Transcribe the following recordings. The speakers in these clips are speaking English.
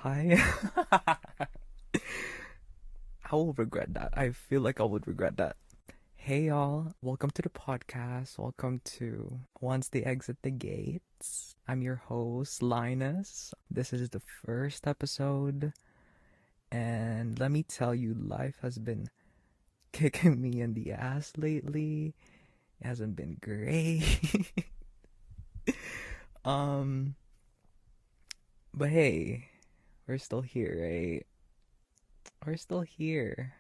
Hi. I will regret that. I feel like I would regret that. Hey y'all, welcome to the podcast. Welcome to Once They Exit the Gates. I'm your host, Linus. This is the first episode, and let me tell you, life has been kicking me in the ass lately. It hasn't been great. um, but hey, we're still here, right? We're still here.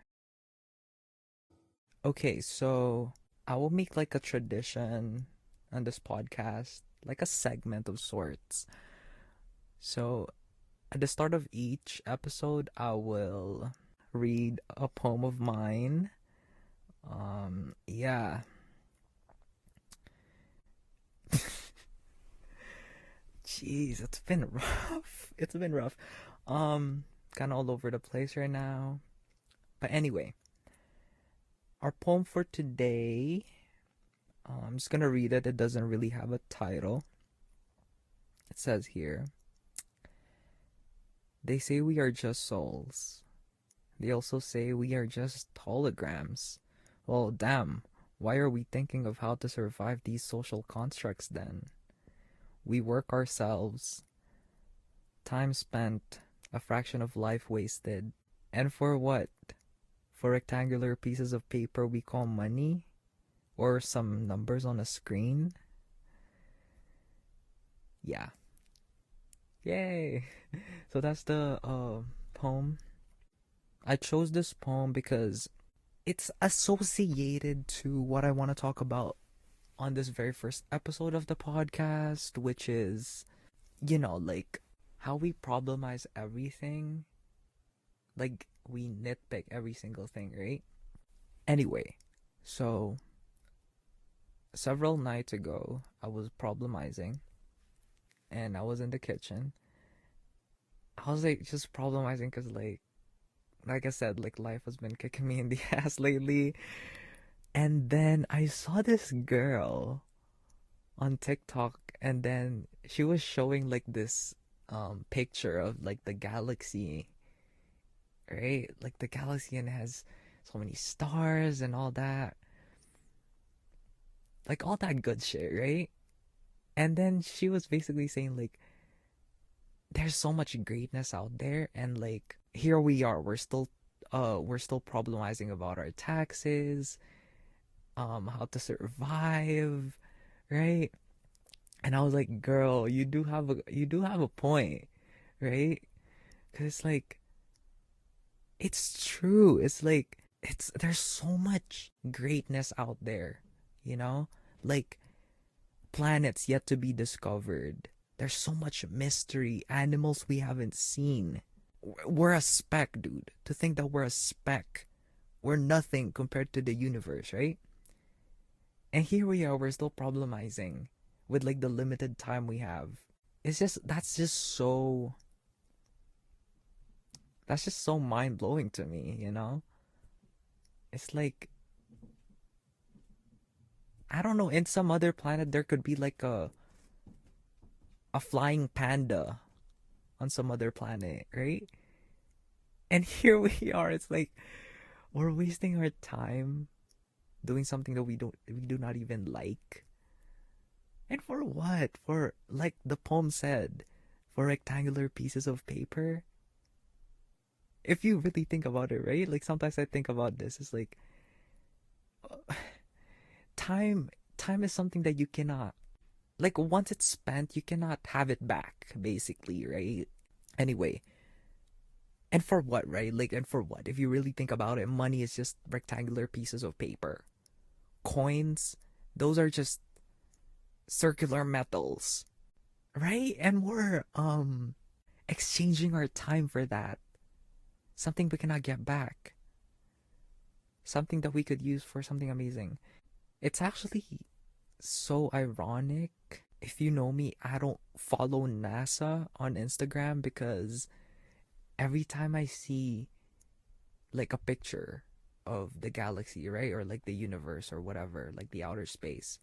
Okay, so I will make like a tradition on this podcast, like a segment of sorts. So at the start of each episode, I will read a poem of mine. Yeah. Jeez, it's been rough. It's been rough. Um, Kind of all over the place right now. But anyway, our poem for today, I'm just gonna read it. It doesn't really have a title. It says here, they say we are just souls. They also say we are just holograms. Well, damn, why are we thinking of how to survive these social constructs then? We work ourselves, time spent, a fraction of life wasted. And for what? For rectangular pieces of paper we call money? Or some numbers on a screen? Yeah. Yay! So that's the poem. I chose this poem because it's associated to what I want to talk about on this very first episode of the podcast, which is, like how we problemize everything. Like we nitpick every single thing, right? Anyway, so several nights ago, I was problemizing and I was in the kitchen. I was like just problemizing because, like I said, like life has been kicking me in the ass lately. And then I saw this girl on TikTok, and then she was showing like this picture of like the galaxy, right? Like the galaxy, and it has so many stars and all that. Like all that good shit, right? And then she was basically saying like there's so much greatness out there, and like here we are, we're still problemizing about our taxes, how to survive, right? And I was like, girl, you do have a point, right? Because it's like it's true. It's like there's so much greatness out there, you know? Like planets yet to be discovered. There's so much mystery, animals we haven't seen. We're a speck, dude. To think that we're a speck. We're nothing compared to the universe, right? And here we are, we're still problemizing with like the limited time we have. That's just so mind blowing to me, you know? It's like I don't know, in some other planet there could be like a flying panda on some other planet, right? And here we are, it's like we're wasting our time doing something that we do not even like. And for what? For like the poem said, for rectangular pieces of paper. If you really think about it, right? Like sometimes I think about this. It's like time time is something that you cannot, like once it's spent, you cannot have it back, basically, right? Anyway, and for what, right? Like, and for what? If you really think about it, money is just rectangular pieces of paper. Coins, those are just circular metals, right? And we're exchanging our time for that. Something we cannot get back. Something that we could use for something amazing. It's actually so ironic. If you know me, I don't follow NASA on Instagram because every time I see like a picture of the galaxy, right? Or like the universe or whatever, like the outer space,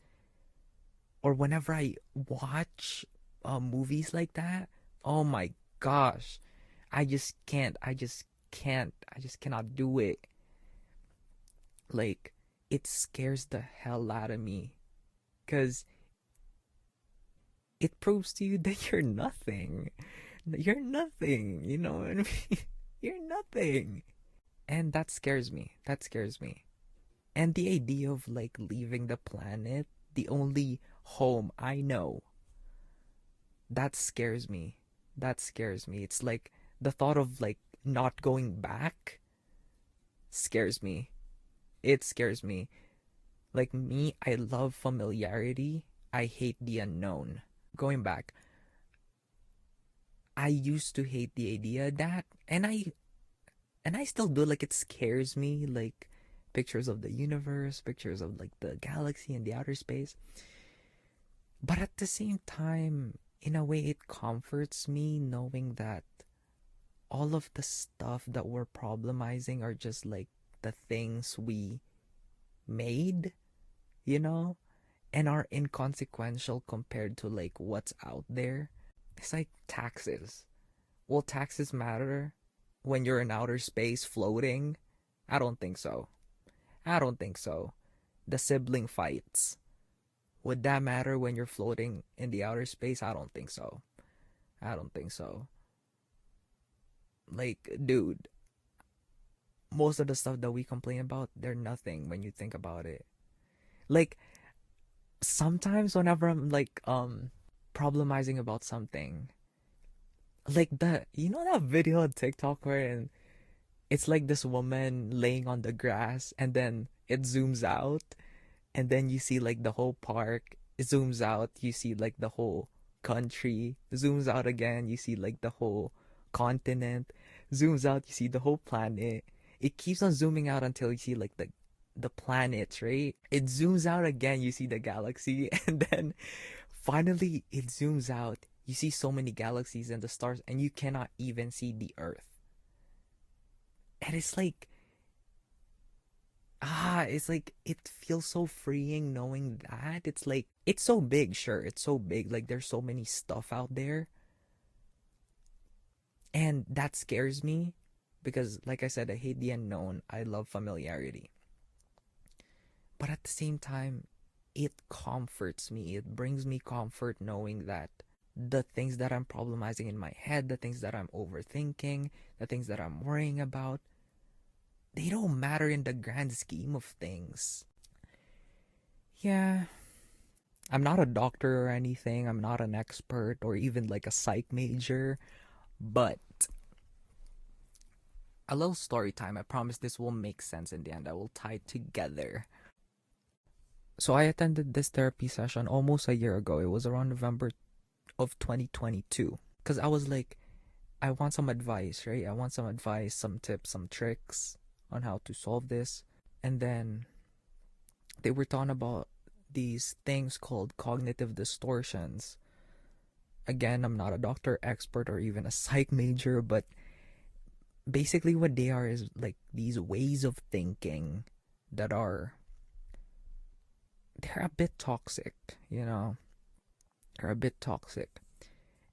or whenever I watch movies like that, oh my gosh, I just cannot do it. Like, it scares the hell out of me because it proves to you that you're nothing. You're nothing, you know what I mean? You're nothing. And that scares me. That scares me. And the idea of like leaving the planet, the only home I know, that scares me. That scares me. It's like the thought of like not going back scares me. It scares me. Like me, I love familiarity. I hate the unknown. Going back, I used to hate the idea that, and I still do. Like, it scares me. Like, pictures of the universe, pictures of like the galaxy and the outer space. But at the same time, in a way, it comforts me knowing that all of the stuff that we're problematizing are just like the things we made, you know, and are inconsequential compared to like what's out there. It's like taxes. Will taxes matter when you're in outer space floating? I don't think so. I don't think so. The sibling fights. Would that matter when you're floating in the outer space? I don't think so. I don't think so. Like, dude, most of the stuff that we complain about, they're nothing when you think about it. Like, sometimes whenever I'm like problematizing about something, like the you know that video on TikTok where it's like this woman laying on the grass and then it zooms out and then you see like the whole park, it zooms out, you see like the whole country, zooms out again, you see like the whole continent, zooms out, you see the whole planet. It keeps on zooming out until you see like the planets, right? It zooms out again, you see the galaxy, and then finally it zooms out. You see so many galaxies and the stars, and you cannot even see the Earth. And it's like it feels so freeing knowing that. It's like it's so big, sure, it's so big. Like there's so many stuff out there, and that scares me because, like I said, I hate the unknown. I love familiarity. But at the same time, it comforts me. It brings me comfort knowing that the things that I'm problematizing in my head, the things that I'm overthinking, the things that I'm worrying about, they don't matter in the grand scheme of things. Yeah, I'm not a doctor or anything. I'm not an expert or even like a psych major, but a little story time. I promise this will make sense in the end. I will tie it together. So I attended this therapy session almost a year ago. It was around November of 2022. Because I was like, I want some advice, right? I want some advice, some tips, some tricks on how to solve this. And then they were talking about these things called cognitive distortions. Again, I'm not a doctor, expert, or even a psych major, but basically what they are is like these ways of thinking that are they're a bit toxic, you know. They're a bit toxic.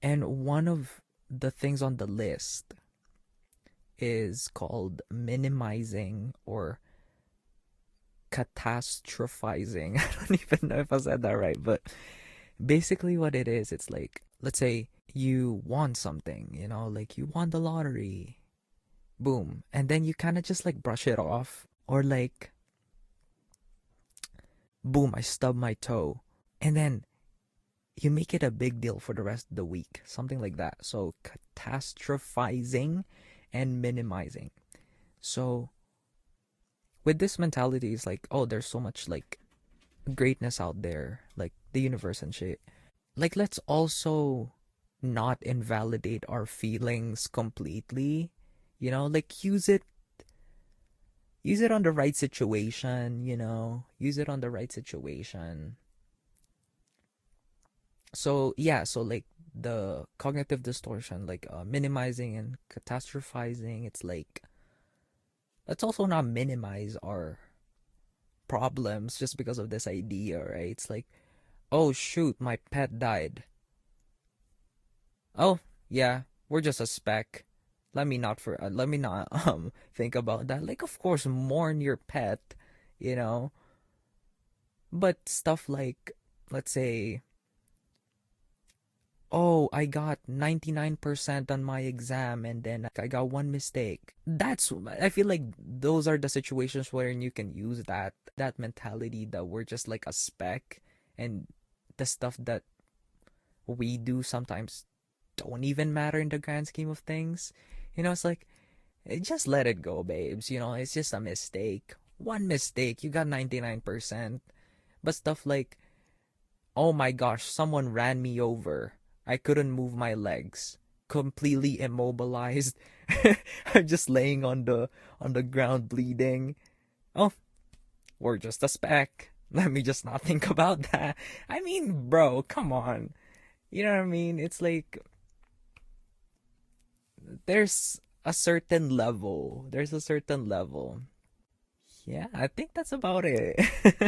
And one of the things on the list is called minimizing or catastrophizing. I don't even know if I said that right, but basically what it is, it's like, let's say you won something, you know, like you won the lottery, boom, and then you kind of just like brush it off, or like, boom, I stubbed my toe, and then you make it a big deal for the rest of the week, something like that. So catastrophizing and minimizing. So with this mentality, it's like, oh, there's so much like greatness out there, like the universe and shit. Like, let's also not invalidate our feelings completely, you know, like use it on the right situation, you know, use it on the right situation. So yeah, so like the cognitive distortion, like minimizing and catastrophizing, it's like let's also not minimize our problems just because of this idea, right? It's like, oh shoot, my pet died. Oh yeah, we're just a speck. let me not think about that. Like, of course, mourn your pet, you know, but stuff like, let's say, oh, I got 99% on my exam and then I got one mistake. I feel like those are the situations wherein you can use that mentality that we're just like a speck, and the stuff that we do sometimes don't even matter in the grand scheme of things. It's like, just let it go, babes. It's just a mistake. One mistake, you got 99%. But stuff like, oh my gosh, someone ran me over. I couldn't move my legs. Completely immobilized. I'm just laying on the ground bleeding. Oh, we're just a speck. Let me just not think about that. I mean, bro, come on. You know what I mean? It's like there's a certain level. There's a certain level. Yeah, I think that's about it.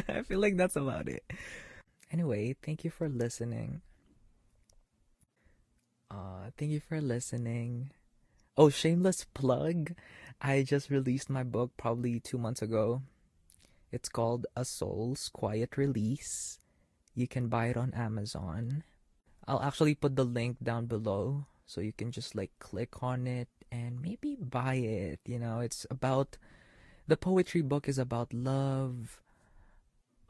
I feel like that's about it. Anyway, thank you for listening. Thank you for listening. Oh, shameless plug. I just released my book probably 2 months ago. It's called A Soul's Quiet Release. You can buy it on Amazon. I'll actually put the link down below so you can just like click on it and maybe buy it. The poetry book is about love.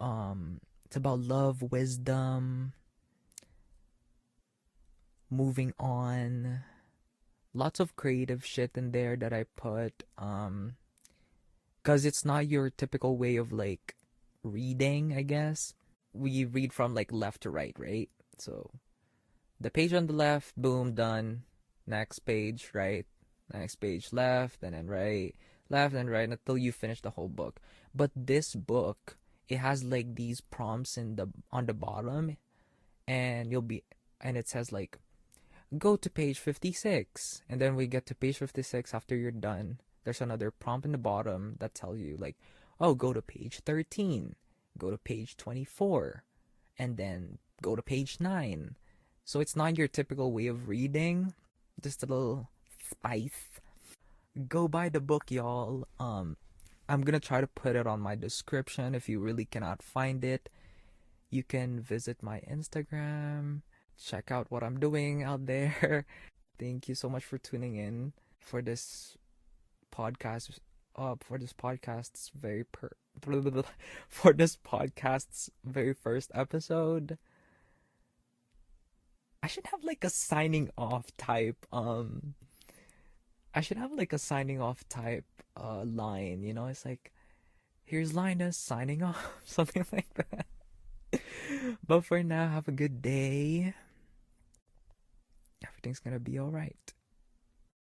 It's about love, wisdom, moving on. Lots of creative shit in there that I put. Cause it's not your typical way of like reading, I guess. We read from like left to right, right? So the page on the left, boom, done. Next page, right. Next page, left, and then right. Left and right until you finish the whole book. But this book, it has like these prompts on the bottom, and it says like, go to page 56, and then we get to page 56 after you're done. There's another prompt in the bottom that tells you like, oh, go to page 13, go to page 24, and then go to page 9. So it's not your typical way of reading, just a little spice. Go buy the book, y'all. I'm gonna try to put it on my description. If you really cannot find it, you can visit my Instagram, check out what I'm doing out there. Thank you so much for tuning in for this podcast. For this podcast's for this podcast's very first episode. I should have like a signing off type. I should have like a signing off type line. It's like, here's Linus signing off, something like that. But for now, have a good day. Everything's gonna be alright.